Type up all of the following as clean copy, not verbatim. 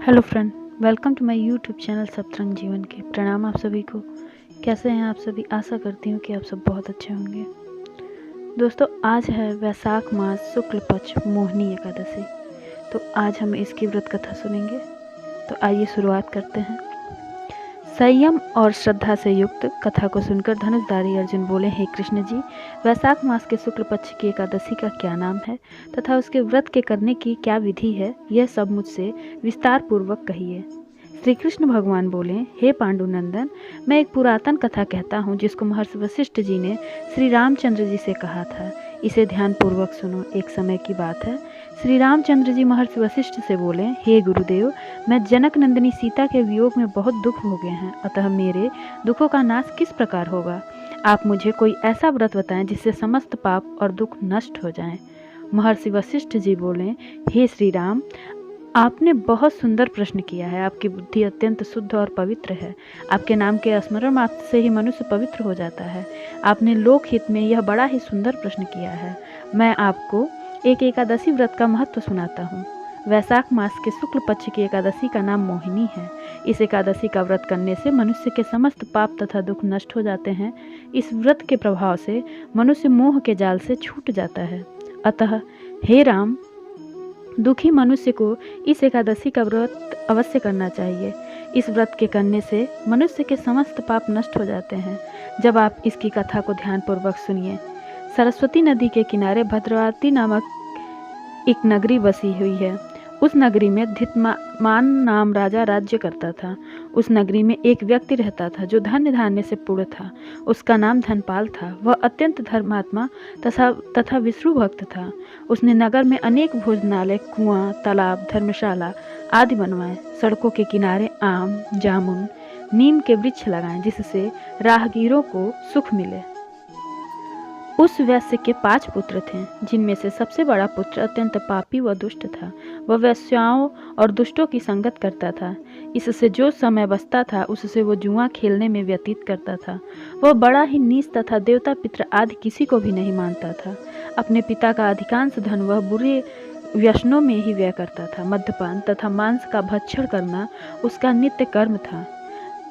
Hello friend, welcome to my YouTube channel Satrang Jeevan के। प्रणाम आप सभी को। कैसे हैं आप सभी? आशा करती हूँ कि आप सब बहुत अच्छे होंगे। दोस्तों, आज है वैशाख मास शुक्ल पक्ष मोहिनी एकादशी। तो आज हम इसकी व्रत कथा सुनेंगे। तो आइए शुरुआत करते हैं। संयम और श्रद्धा से युक्त कथा को सुनकर धनुषधारी अर्जुन बोले, हे कृष्ण जी, वैशाख मास के शुक्ल पक्ष की एकादशी का क्या नाम है तथा उसके व्रत के करने की क्या विधि है, यह सब मुझसे विस्तार पूर्वक कहिए। श्री कृष्ण भगवान बोले, हे पांडुनंदन, मैं एक पुरातन कथा कहता हूँ जिसको महर्षि वशिष्ठ जी ने श्री रामचंद्र जी से कहा था। इसे ध्यान पूर्वक सुनो। एक समय की बात है, श्री रामचंद्र जी महर्षि वशिष्ठ से बोले, हे गुरुदेव, मैं जनक नंदिनी सीता के वियोग में बहुत दुख हो गए हैं, अतः मेरे दुखों का नाश किस प्रकार होगा? आप मुझे कोई ऐसा व्रत बताएं जिससे समस्त पाप और दुख नष्ट हो जाएं। महर्षि वशिष्ठ जी बोले, हे श्री राम, आपने बहुत सुंदर प्रश्न किया है। आपकी बुद्धि अत्यंत शुद्ध और पवित्र है। आपके नाम के स्मरण मात्र से ही मनुष्य पवित्र हो जाता है। आपने लोकहित में यह बड़ा ही सुंदर प्रश्न किया है। मैं आपको एक एकादशी व्रत का महत्व सुनाता हूँ। वैशाख मास के शुक्ल पक्ष की एकादशी का नाम मोहिनी है। इस एकादशी का व्रत करने से मनुष्य के समस्त पाप तथा दुख नष्ट हो जाते हैं। इस व्रत के प्रभाव से मनुष्य मोह के जाल से छूट जाता है। अतः हे राम, दुखी मनुष्य को इस एकादशी का व्रत अवश्य करना चाहिए। इस व्रत के करने से मनुष्य के समस्त पाप नष्ट हो जाते हैं। जब आप इसकी कथा को ध्यानपूर्वक सुनिए। सरस्वती नदी के किनारे भद्रवाती नामक एक नगरी बसी हुई है। उस नगरी में धितमान नाम राजा राज्य करता था। उस नगरी में एक व्यक्ति रहता था जो धन्य धान्य से पूर्ण था। उसका नाम धनपाल था। वह अत्यंत धर्मात्मा तथा विष्णु भक्त था। उसने नगर में अनेक भोजनालय, कुआं, तालाब, धर्मशाला आदि बनवाए। सड़कों के किनारे आम, जामुन, नीम के वृक्ष लगाए जिससे राहगीरों को सुख मिले। उस वैश्य के 5 पुत्र थे, जिनमें से सबसे बड़ा पुत्र अत्यंत पापी व दुष्ट था। वह वैश्याओं और दुष्टों की संगत करता था। इससे जो समय बचता था उससे वो जुआ खेलने में व्यतीत करता था। वह बड़ा ही नीच तथा देवता पितृ आदि किसी को भी नहीं मानता था। अपने पिता का अधिकांश धन वह बुरे व्यसनों में ही व्यय करता था। मद्यपान तथा मांस का भक्षण करना उसका नित्य कर्म था।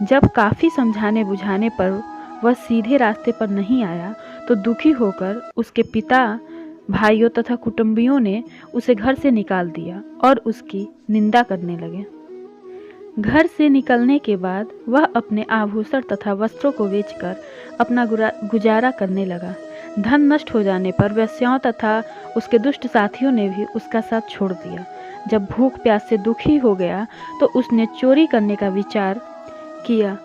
जब काफी समझाने बुझाने पर वह सीधे रास्ते पर नहीं आया तो दुखी होकर उसके पिता, भाइयों तथा कुटुंबियों ने उसे घर से निकाल दिया और उसकी निंदा करने लगे। घर से निकलने के बाद वह अपने आभूषण तथा वस्त्रों को बेचकर अपना गुजारा करने लगा। धन नष्ट हो जाने पर वैश्याओं तथा उसके दुष्ट साथियों ने भी उसका साथ छोड़ दिया। जब भूख प्यास से दुखी हो गया तो उसने चोरी करने का विचार किया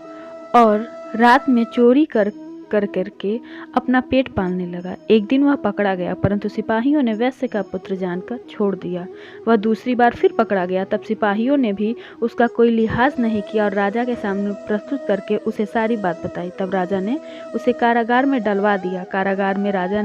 और रात में चोरी करके अपना पेट पालने लगा। एक दिन वह पकड़ा गया, परंतु सिपाहियों ने वैश्य का पुत्र जानकर छोड़ दिया। वह दूसरी बार फिर पकड़ा गया। तब सिपाहियों ने भी उसका कोई लिहाज नहीं किया और राजा के सामने प्रस्तुत करके उसे सारी बात बताई। तब राजा ने उसे कारागार में डलवा दिया। कारागार में राजा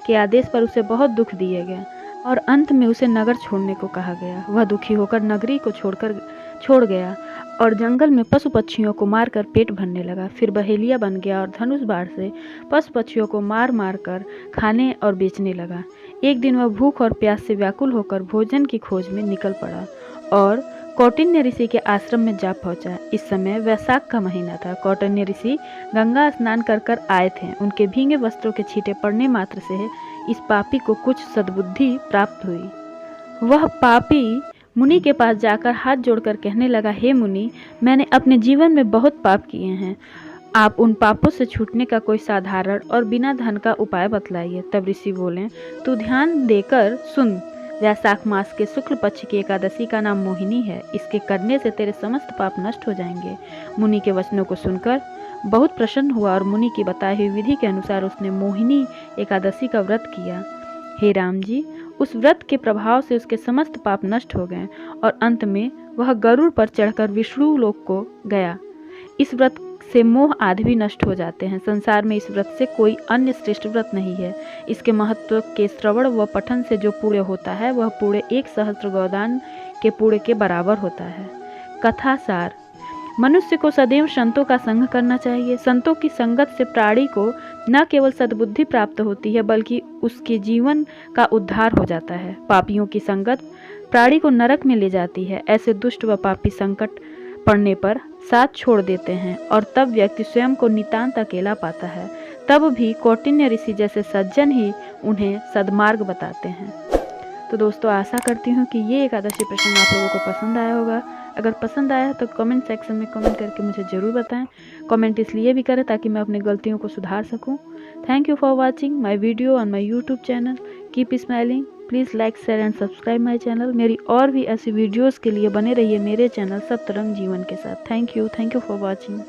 के आदेश पर उसे बहुत दुख दिए गए और अंत में उसे नगर छोड़ने को कहा गया। वह दुखी होकर नगरी को छोड़ गया और जंगल में पशु पक्षियों को मारकर पेट भरने लगा। फिर बहेलिया बन गया और धनुष बाण से पशु पक्षियों को मार कर खाने और बेचने लगा। एक दिन वह भूख और प्यास से व्याकुल होकर भोजन की खोज में निकल पड़ा और कौटिन्य ऋषि के आश्रम में जा पहुंचा। इस समय वैशाख का महीना था। कौटिन्य ऋषि गंगा स्नान कर आए थे। उनके भीगे वस्त्रों के छींटे पड़ने मात्र से इस पापी को कुछ सद्बुद्धि प्राप्त हुई। वह पापी मुनि के पास जाकर हाथ जोड़कर कहने लगा, हे मुनि, मैंने अपने जीवन में बहुत पाप किए हैं। आप उन पापों से छूटने का कोई साधारण और बिना धन का उपाय बतलाइए। तब ऋषि बोले, तू ध्यान देकर सुन। वैशाख मास के शुक्ल पक्ष की एकादशी का नाम मोहिनी है। इसके करने से तेरे समस्त पाप नष्ट हो जाएंगे। मुनि के वचनों को सुनकर बहुत प्रसन्न हुआ और मुनि की बताई हुई विधि के अनुसार उसने मोहिनी एकादशी का व्रत किया। हे राम जी, उस व्रत के प्रभाव से उसके समस्त पाप नष्ट हो गए और अंत में वह गरुड़ पर चढ़कर विष्णु लोक को गया। इस व्रत से मोह आदि भी नष्ट हो जाते हैं। संसार में इस व्रत से कोई अन्य श्रेष्ठ व्रत नहीं है। इसके महत्व के श्रवण व पठन से जो पुण्य होता है वह पुण्य 1 सहस्त्र गोदान के पुण्य के बराबर होता है। कथा सार: मनुष्य को सदैव संतों का संग करना चाहिए। संतों की संगत से प्राणी को न केवल सद्बुद्धि प्राप्त होती है बल्कि उसके जीवन का उद्धार हो जाता है। पापियों की संगत प्राणी को नरक में ले जाती है। ऐसे दुष्ट व पापी संकट पड़ने पर साथ छोड़ देते हैं और तब व्यक्ति स्वयं को नितांत अकेला पाता है। तब भी कौटिन्य ऋषि जैसे सज्जन ही उन्हें सद्मार्ग बताते हैं। तो दोस्तों, आशा करती हूँ कि ये एकादशी प्रसंग आप लोगों को पसंद आया होगा। अगर पसंद आया तो कमेंट सेक्शन में कमेंट करके मुझे ज़रूर बताएं। कमेंट इसलिए भी करें ताकि मैं अपनी गलतियों को सुधार सकूं। Thank you for watching my video on my YouTube channel. Keep smiling. Please like, share and subscribe my channel. मेरी और भी ऐसी वीडियोज़ के लिए बने रहिए मेरे चैनल सप्तरंग जीवन के साथ। Thank you for watching.